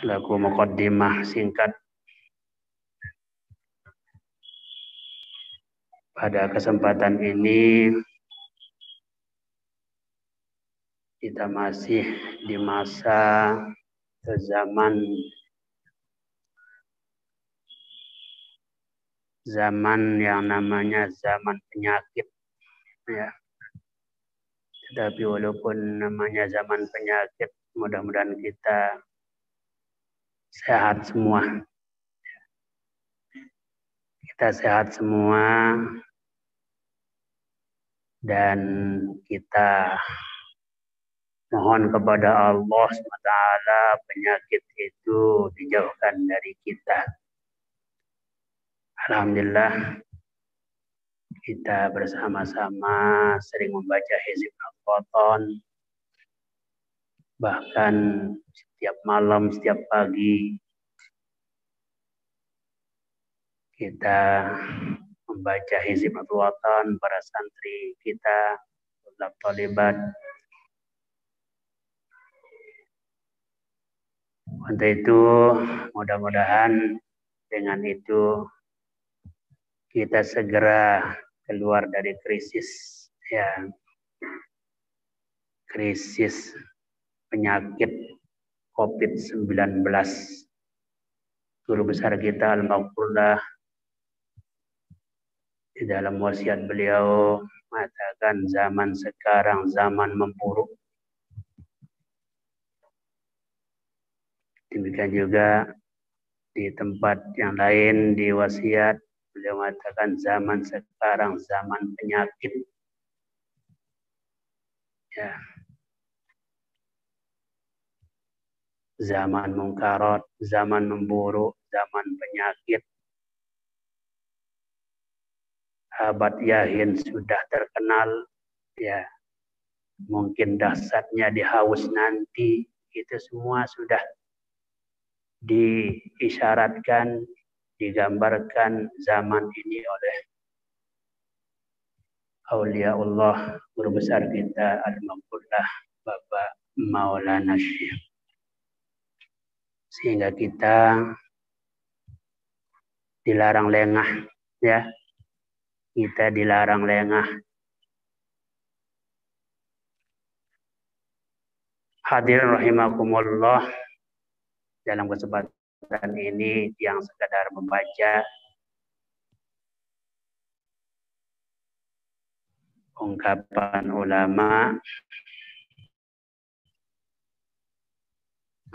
selaku muqaddimah singkat pada kesempatan ini kita masih di masa zaman yang namanya zaman penyakit, ya. Tetapi walaupun namanya zaman penyakit, mudah-mudahan kita sehat semua. Kita sehat semua dan kita mohon kepada Allah SWT penyakit itu dijauhkan dari kita. Alhamdulillah kita bersama-sama sering membaca hizib al-Qur'an, bahkan setiap malam, setiap pagi kita membaca hizib al-Qur'an, para santri kita, talibat. Untuk itu mudah-mudahan dengan itu kita segera keluar dari krisis, ya, krisis penyakit COVID-19. Guru besar kita Al-Maghfurlah di dalam wasiat beliau mengatakan zaman sekarang zaman memburuk. Demikian juga di tempat yang lain di wasiat beliau mengatakan zaman sekarang zaman penyakit. Ya. Zaman mungkarat, zaman memburuk, zaman penyakit. Abad yahin sudah terkenal, ya. Mungkin dahsyatnya di haus nanti, itu semua sudah diisyaratkan, digambarkan zaman ini oleh Auliaullah, guru besar kita Al-Maghfurlah, Bapak Maulana Syekh. Sehingga kita dilarang lengah, ya. Kita dilarang lengah. Hadirin rahimakumullah, dalam kesempatan ini yang sekadar membaca ungkapan ulama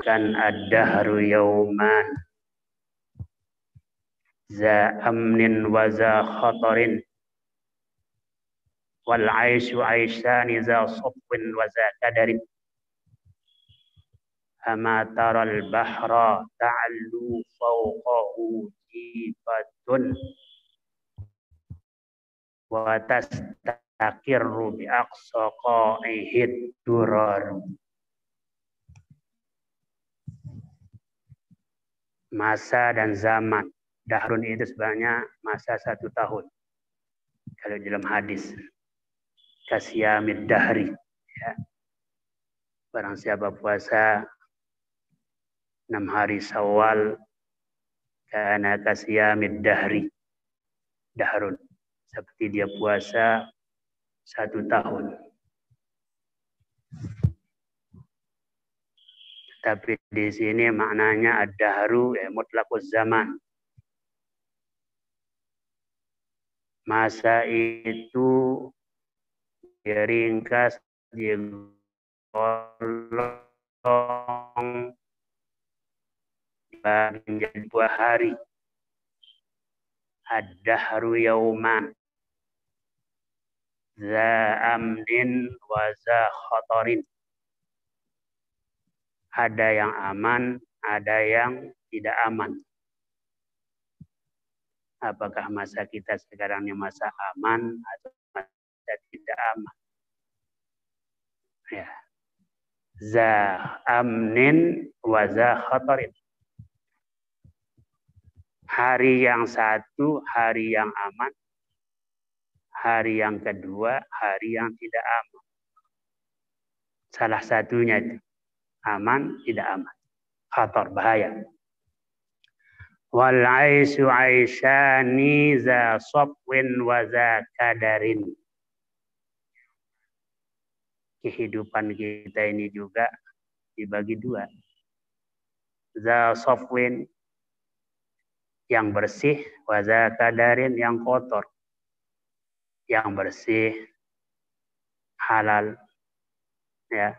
kan ad-dahru yauman za amnin wa za khatarin wal aisyu aishani za sabwin wa za kadarin ama taral bahra ta'allu fawqahu jifatun wa tastaqirru bi aqsa qa'ihid durar. Masa dan zaman. Dahrun itu sebenarnya masa 1 tahun. Kalau dalam hadis. Kasyamid dahri. Ya. Barang siapa puasa 6 hari Syawal, karena kasyamid dahri. Dahrun. Seperti dia puasa 1 tahun. Tapi di sini maknanya ad-dahru mutlaquz zaman. Masa itu diringkas, digolong menjadi 2 hari. Ad-dahru yauman za amnin wa za khatarin. Ada yang aman, ada yang tidak aman. Apakah masa kita sekarang ini masa aman atau masa tidak aman? Ya. Za amnin wa za khatarin. Hari yang satu, hari yang aman. Hari yang kedua, hari yang tidak aman. Salah satunya itu aman, tidak aman. khatar, bahaya. Wal aisyu aisyani za sofwin wa za kadarin. Kehidupan kita ini juga dibagi dua. Za sofwin, yang bersih, wa za kadarin, yang kotor. Yang bersih, halal, ya.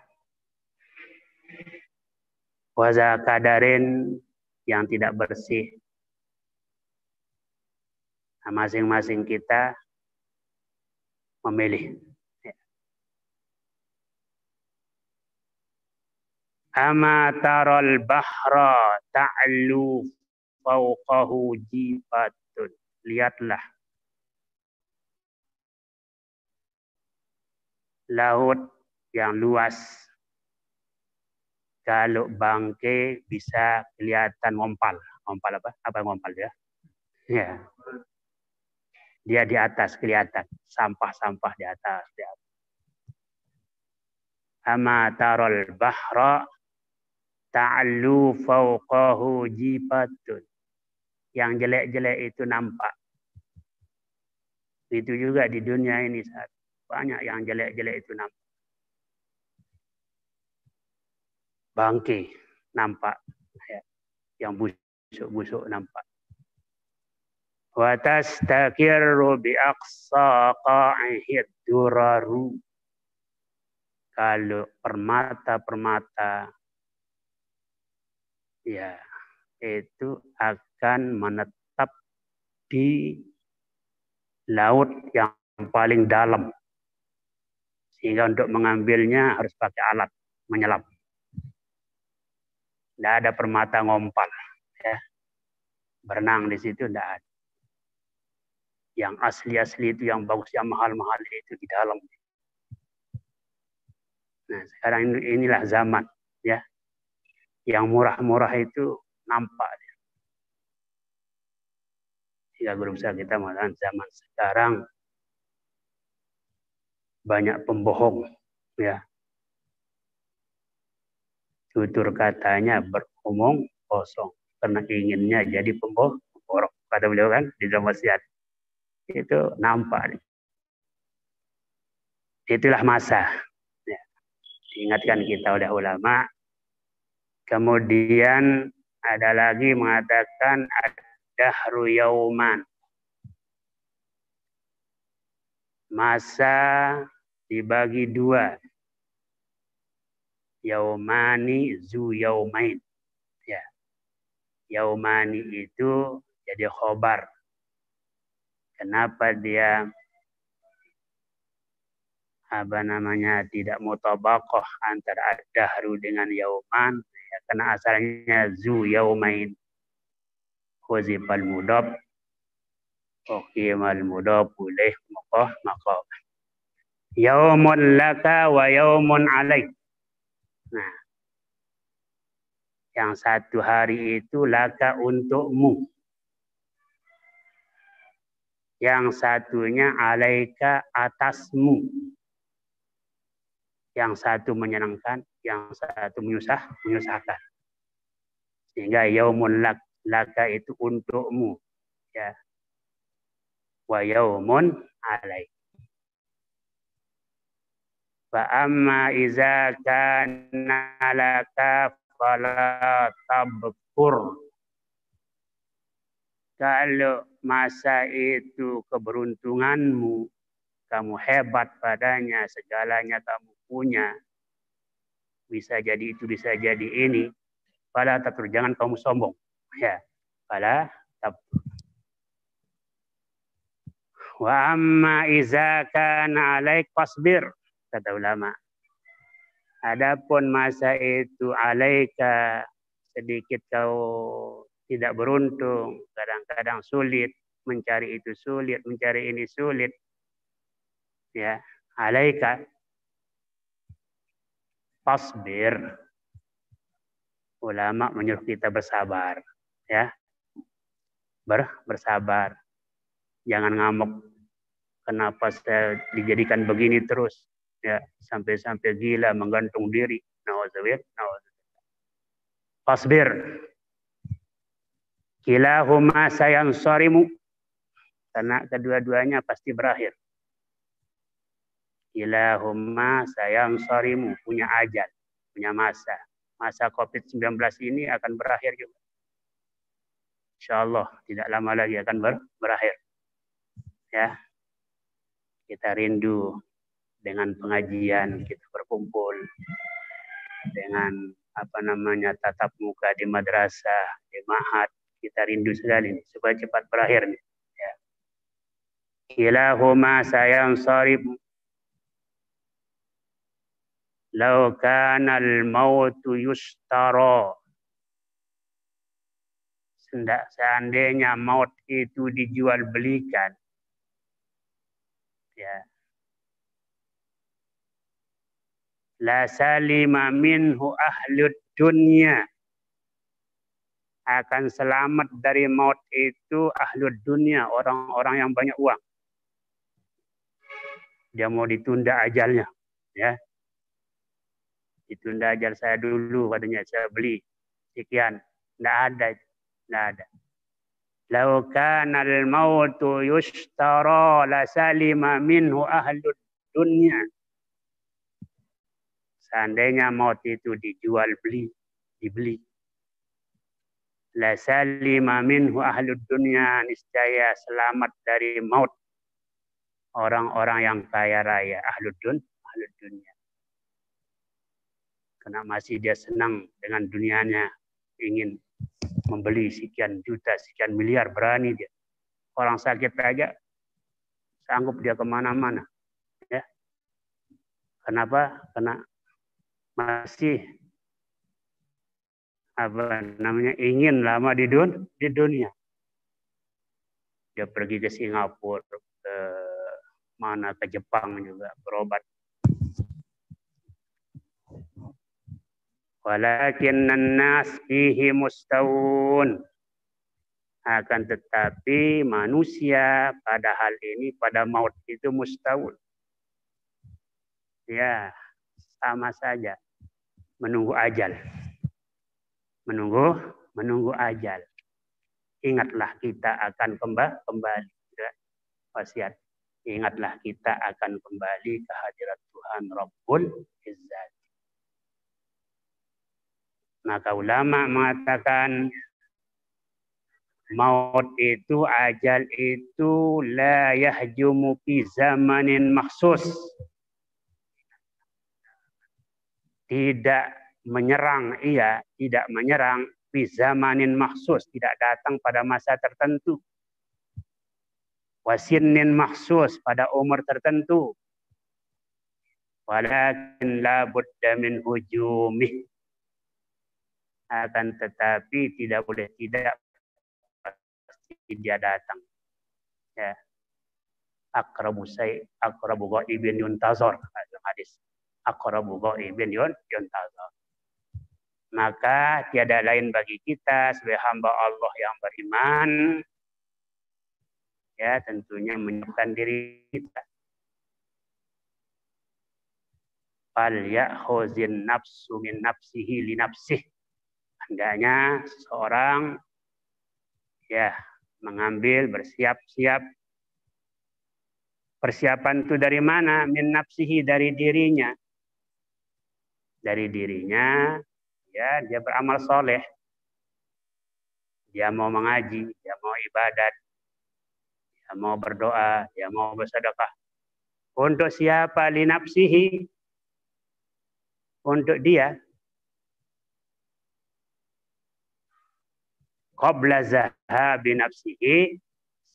Wa za kadarin, yang tidak bersih. Nah, masing-masing kita memilih. Ama taral bahra ta'lu fawqahu jifatun. Lihatlah laut yang luas. Kalau bangkai bisa kelihatan ngompal. Ngompal apa? Apa ngompal ya? Ya. Dia di atas kelihatan. Sampah-sampah di atas. Ama taral bahra ta'lu fawqahu jifatun. Yang jelek-jelek itu nampak. Itu juga di dunia ini banyak yang jelek-jelek itu nampak. Bangkai nampak, ya. Yang busuk-busuk nampak. Wa tastakirru bi aqsa qa'ihid duraru. Kalau permata-permata, ya, itu akan menetap di laut yang paling dalam. Sehingga untuk mengambilnya harus pakai alat menyelam. Tidak ada permata ngompal. Ya. Berenang di situ tidak ada. Yang asli-asli itu, yang bagus, yang mahal-mahal itu di dalam. Nah, sekarang inilah zaman, ya. Yang murah-murah itu nampak. Jika berusaha kita mengatakan zaman sekarang banyak pembohong, ya. Tutur katanya beromong kosong karena inginnya jadi pembohong. Kata beliau kan di dalam wasiat. Itu nampak. Itulah masa. Ya. Diingatkan kita oleh ulama. Kemudian ada lagi mengatakan ad-dahru yauman. Masa dibagi dua. Yaumani zu yaumain. Ya. Yaumani itu jadi khobar. Kenapa dia tidak mutabaqah antara ad-dahru dengan yauman? Ya, karena asalnya zu yaumain. Khuzifal mudab. Uqimal mudab ilaih maqah. Yaumun laka wa yaumun alaik. Nah, yang satu hari itu laka untukmu. Yang satunya alaika atasmu. Yang satu menyenangkan, yang satu menyusahkan. Sehingga yaumun laka itu untukmu. Ya. Wa yaumun alaik. Fa amma iza kana laka fala tabkur. Kalau masa itu keberuntunganmu, kamu hebat padanya, segalanya kamu punya, bisa jadi itu, bisa jadi ini, fala tabkur, jangan kamu sombong. Ya, fala tabkur. Wa amma iza kana alaik fasbir. Kata ulama. Adapun masa itu alaika sedikit kau tidak beruntung, kadang-kadang sulit, mencari itu sulit, mencari ini sulit. Ya, alaika fasbir. Ulama menyuruh kita bersabar, ya. Bersabar. Jangan ngamuk. Kenapa saya dijadikan begini terus? Ya, sampai-sampai gila, menggantung diri. Nauzubillah. Fasbir. Kilahuma sayansarimu. Karena kedua-duanya pasti berakhir. Kilahuma sayansarimu. Punya ajal, punya masa. Masa COVID-19 ini akan berakhir juga. Insyaallah tidak lama lagi akan berakhir. Ya. Kita rindu dengan pengajian, kita berkumpul dengan tatap muka di madrasah, di ma'had. Kita rindu sekali supaya cepat berakhir nih. Ya. Kilahuma sayansarimu. Lau kana al-mautu yustara. Seandainya maut itu dijual belikan. Ya. La salima minhu ahlud dunya. Akan selamat dari maut itu ahlud dunya, orang-orang yang banyak uang. Dia mau ditunda ajalnya, ya. Ditunda ajal saya dulu, katanya saya beli sekian. Tidak ada. Lau kana al-mautu yushtara la salima minhu ahlud dunya. Seandainya maut itu dibeli. La salima minhu ahlud dunya, niscaya selamat dari maut orang-orang yang kaya raya, ahlud dunya. Karena masih dia senang dengan dunianya, ingin membeli sekian juta, sekian miliar, berani dia. Orang sakit aja sanggup dia kemana-mana. Ya. Kenapa? Karena masih ingin lama di dunia. Dia pergi ke Singapura, ke Jepang juga berobat. Walakinnan nas fihi mustawun. Akan tetapi manusia pada hal ini, pada maut itu mustawun. Ya, sama saja. Menunggu ajal. Menunggu ajal. Ingatlah kita akan kembali. Wasiat. Ingatlah kita akan kembali ke hadirat Tuhan Rabbul Izzat. Maka ulama mengatakan maut itu, ajal itu la yahjumu fi zamanin maksus. Tidak menyerang fi zamanin maksus, tidak datang pada masa tertentu. Wasinnin maksus, pada umur tertentu. Walakin la budda min hujumih. Akan tetapi tidak boleh tidak pasti dia datang. Ya. Aqrabu ghaibin yuntazar. Hadis. Aqrabu ghaibin yuntazar. Maka tiada lain bagi kita sebagai hamba Allah yang beriman, ya tentunya menyiapkan diri kita. Fal ya'khuzin nafsu min nafsihi li nafsih. Hendaknya seorang ya mengambil, bersiap-siap. Persiapan itu dari mana? Min nafsihi, dari dirinya. Dari dirinya, ya dia beramal soleh. Dia mau mengaji, dia mau ibadat, dia mau berdoa, dia mau bersedekah. Untuk siapa? Li nafsihi. Untuk dia. Qabla zahabi nafsihi,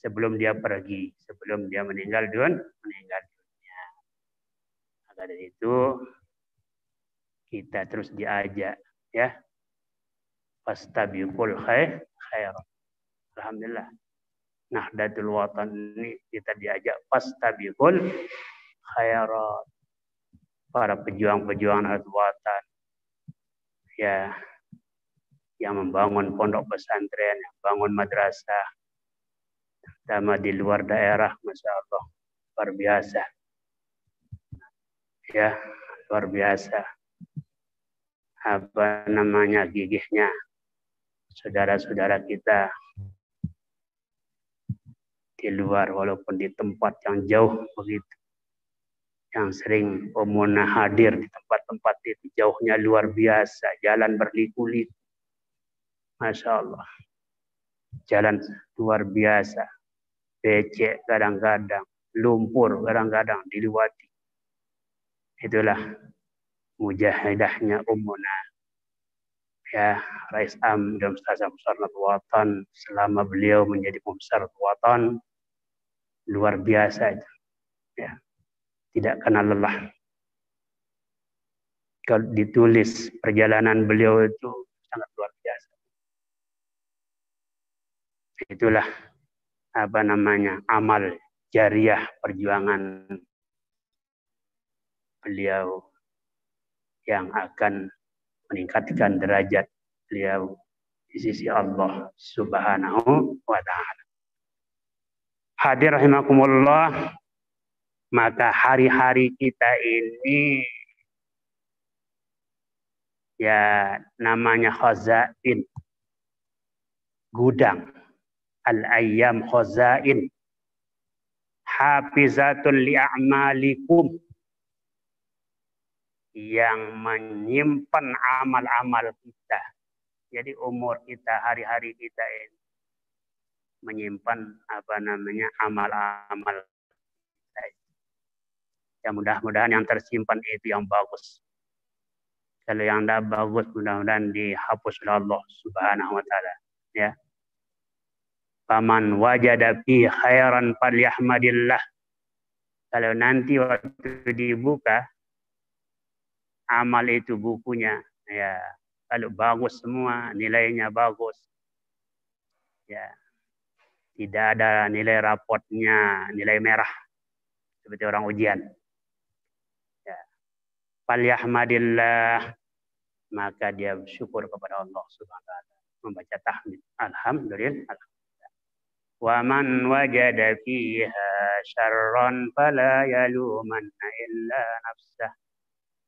sebelum dia pergi, sebelum dia meninggal dunia. Maka dari itu kita terus diajak, ya. Fastabiqul khair. Alhamdulillah. Nahdlatul Watan ini kita diajak fastabiqul khairat. Para pejuang-pejuang Al-Watan, ya, yang membangun pondok pesantren, yang bangun madrasah, terutama di luar daerah, Masya Allah, luar biasa. Ya, luar biasa. apa namanya gigihnya saudara-saudara kita di luar, walaupun di tempat yang jauh begitu, yang sering Omona hadir di tempat-tempat itu, jauhnya luar biasa, jalan berliku-liku, Masya Allah, jalan luar biasa, becek kadang-kadang, lumpur kadang-kadang dilewati. Itulah mujahidahnya Ummuna, ya, Rais Am dan Ustazah Musarnatul Watan selama beliau menjadi Pembesar Watan, luar biasa itu, ya, tidak kenal lelah. Kalau ditulis perjalanan beliau itu sangat luar biasa. Itulah apa namanya amal jariah perjuangan beliau yang akan meningkatkan derajat beliau di sisi Allah Subhanahu wa ta'ala. Hadir rahimakumullah, maka hari-hari kita ini ya namanya khazain, gudang. Al-ayyam khazain hafizatun li'a'malikum, yang menyimpan amal-amal kita. Jadi umur kita, hari-hari kita ini menyimpan apa namanya amal-amal kita. Ya mudah-mudahan yang tersimpan itu yang bagus. Kalau yang tidak bagus, mudah-mudahan dihapus oleh Allah Subhanahu wa ta'ala, ya. Faman wajada fi khairan falyahmadillah. Kalau nanti waktu dibuka amal itu bukunya, ya, kalau bagus semua, nilainya bagus, ya, tidak ada nilai rapotnya, nilai merah seperti orang ujian, ya, falyahmadillah, maka dia bersyukur kepada Allah Subhanahu wa ta'ala, membaca tahmid, alhamdulillah. Wa man wajada fiha syarran fala yalumanna illa nafsah.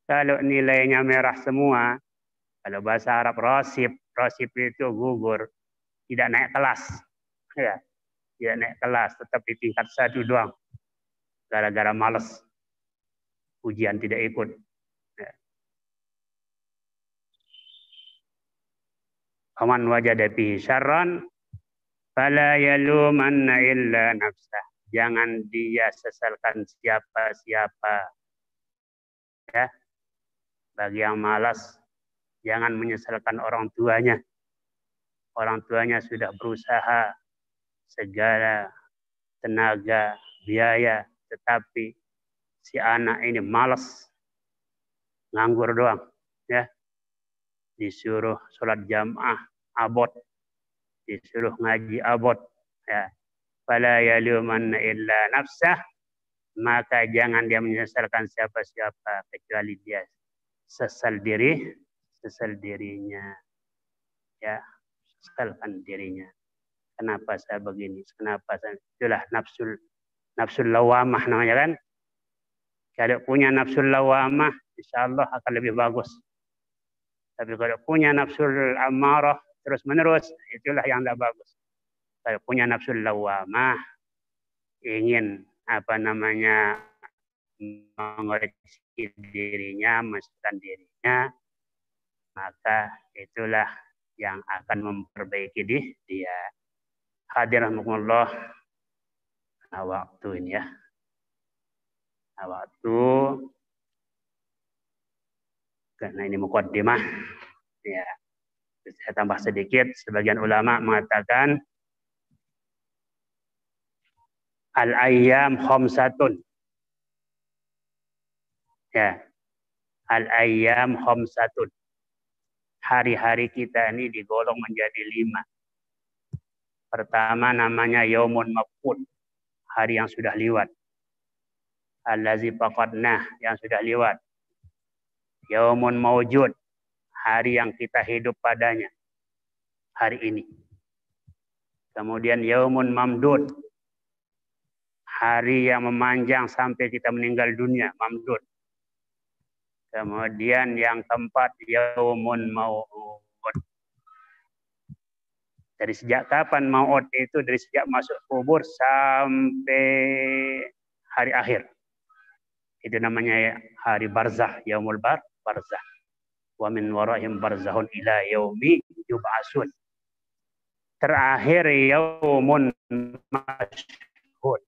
Kalau nilainya merah semua, kalau bahasa Arab rasib itu gugur, tidak naik kelas, ya, tidak naik kelas, tetap di tingkat 1 doang, gara-gara malas ujian tidak ikut. Ya. Faman wajada fihi syarran fala yalumanna illa nafsah. Jangan dia sesalkan siapa-siapa. Ya. Bagi yang malas, jangan menyesalkan orang tuanya. Orang tuanya sudah berusaha segala tenaga, biaya, tetapi si anak ini malas, nganggur doang, ya. Disuruh sholat jamaah, abot. Disuruh ngaji, abot, ya. Fala yalumanna illa nafsah, maka jangan dia menyesalkan siapa-siapa kecuali dia sesal dirinya, ya, sesalkan dirinya. Kenapa saya begini? Kenapa saya? Itulah nafsul lawamah namanya kan. Kalau punya nafsul lawamah, insya Allah akan lebih bagus. Tapi kalau punya nafsul amarah terus menerus, itulah yang tidak bagus. Kalau punya nafsul lawamah, ingin apa namanya mengoreksi dirinya, mensucikan dirinya, maka itulah yang akan memperbaiki dia. Hadir rahmatullah, waktu ini, ya. Waktu, karena ini muqaddimah, ya. Saya tambah sedikit, sebagian ulama mengatakan al-ayyam khamsatun. Ya. Al-ayyam khamsatun. Hari-hari kita ini digolong menjadi 5. Pertama namanya yaumun mafqud, hari yang sudah lewat. Allazi faqadnah, yang sudah lewat. Yaumun mawjud, hari yang kita hidup padanya, hari ini. Kemudian yaumun mamdud, hari yang memanjang sampai kita meninggal dunia, mamdud. Kemudian yang keempat, yaumun mau'ud. Dari sejak kapan mau'ud itu? Dari sejak masuk kubur sampai hari akhir. Itu namanya hari barzah, yaumul barzah. Wa min warahim barzahun ila yaumi yub'asun. Terakhir yaumun mashhud.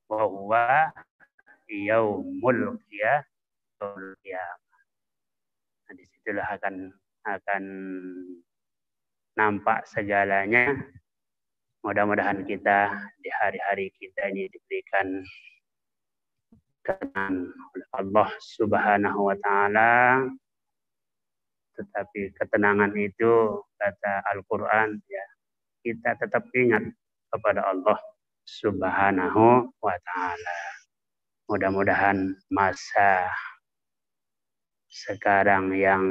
Wa huwa yaumul qiyamah. Nah, disitulah akan nampak segalanya. Mudah-mudahan kita di hari-hari kita ini diberikan ketenangan oleh Allah Subhanahu wa taala. Tetapi ketenangan itu, kata Al-Qur'an, ya, kita tetap ingat kepada Allah Subhanahu wa taala. Mudah-mudahan masa sekarang yang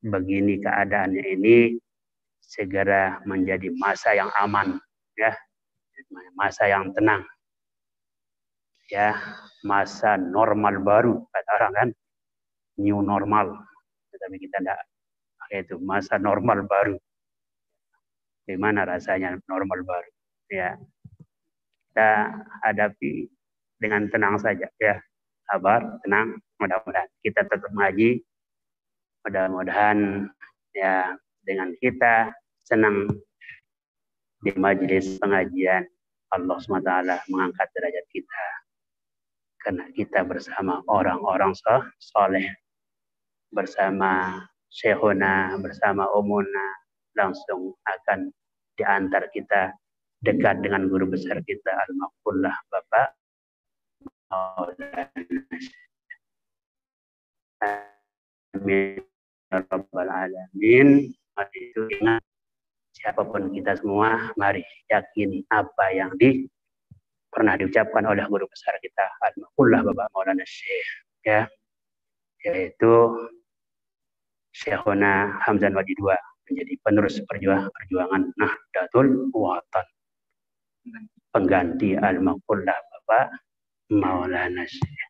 begini keadaannya ini segera menjadi masa yang aman, ya, masa yang tenang, ya, masa normal baru kata orang kan, new normal. Tetapi kita tidak pakai itu, masa normal baru. Gimana rasanya normal baru? Ya, kita hadapi dengan tenang saja, ya, sabar, tenang. Mudah-mudahan kita tetap ngaji. Mudah-mudahan ya dengan kita senang di majelis pengajian, Allah SWT mengangkat derajat kita karena kita bersama orang-orang soleh, bersama syekhuna, bersama umuna, langsung akan diantar kita dekat dengan guru besar kita, Al-Maqullah Bapak Amin ya Rabbal Alamin. Mari itu ingat, siapapun kita semua, mari yakini apa yang pernah diucapkan oleh guru besar kita, Al-Maqullah Bapak Maulana Syekh, ya, yaitu Syekhuna Hamzah Wadi II menjadi penerus perjuangan Nahdlatul Watan, pengganti Al-Maqullah Bapak Maulana Syekh.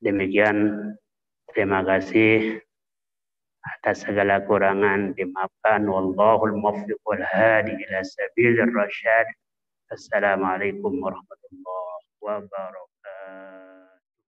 Demikian, terima kasih. Atas segala kurangan dimaafkan. Wallahul muwaffiq wal hadi ila sabilir rasyad. Assalamualaikum warahmatullahi wabarakatuh.